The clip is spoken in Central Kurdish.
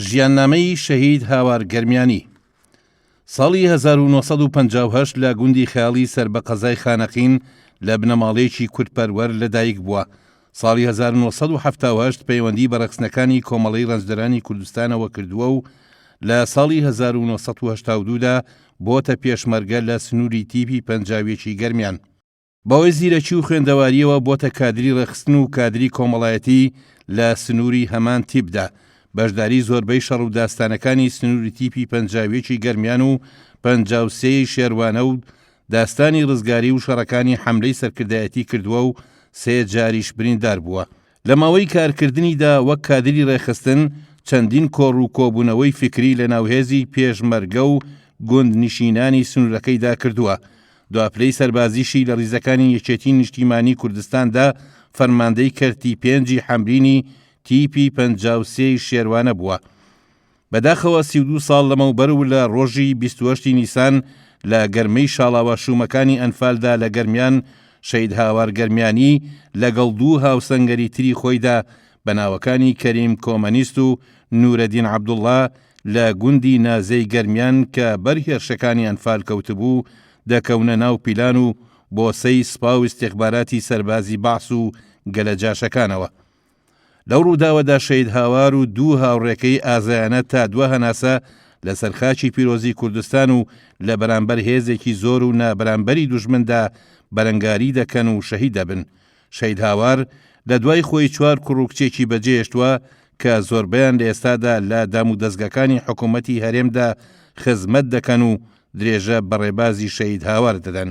ژیاننامەی شەهید هاوار گەرمیانی ساڵی 1958 لە گوندی خەیاڵی سەر بە قەزای خانەقین لە بنەماڵەیەکی کورتپەروەر لەدایک بووە. ساڵی 1970 پەیوەندی بە ڕەخسنەکانی کۆمەڵەی ڕەنجدەرانی کوردستانەوە کردووە و لە ساڵی 1982دا بۆتە پێشمەرگە لە سنووری تیپی پەنجاویەکی گەرمیان. بەوەی زیرەکی و خوێندەواریەوە بۆتە کادری ڕەخستن و کادری کۆمەڵایەتی لە سنووری هەمان تیپدا. بەشداری زۆربەی شەڕ و داستانەکانی سنووری تیپی پەنجاویەکی گەرمیان و 53 شێروانە و داستانی ڕزگاری و شەڕەکانی حەملەی سەرکردایەتی کردووە و 3 جاریش بریندار بووە. لە ماوەی کارکردنیدا وەک کادری ڕێخستن چەندین کۆڕ و کۆبوونەوەی فکری لە ناوهێزی پێشمەرگە و گوندنشینانی سنوورەکەیدا کردووە. دواپلەی سەربازیشی لە ڕیزەکانی یەکێتی نیشتیمانی کوردستاندا فەرماندەی کەرتی 5 حەمرینی تیپی 53 شێروانە بووە. بەداخەوە 32 ساڵ لەمەوبەر و لە ڕۆژی 28 نیسان لە گەرمەی شاڵاوە شومەکانی ئەنفالدا لە گەرمیان شەید هاوار گەرمیانی لەگەڵ 2 هاوسەنگەری تری خۆیدا بەناوەکانی کەریم کۆمەنیست و نورەدین عەبدوڵڵا لە گوندی نازەی گەرمیان کە بەرهێرشەکانی ئەنفال کەوتبوو دەکەونە ناو پیلان و بۆسەی سپا و استیخباراتی سەربازی بەعس و گەلەجاشەکانەوە. لەو ڕووداوەدا شەید هاوار و 2 هاوڕێکەی ئازایانە تا 2 هەناسە لە سەرخاچی پیرۆزی کوردستان و لە بەرامبەر هێزێکی زۆر و نابەرامبەری دوژمندا بەرەنگاری دەکەن و شەهید دەبن. شەید هاوار لە دوای خۆی 4 کوڕ و کچێکی بەجێهێشتووە کە زۆربەیان لە ئێستادا لە دام و دەستگاکانی حکوومەتی هەرێمدا خزمەت دەکەن و درێژە بەڕێبازی شەید هاوار دەدەن.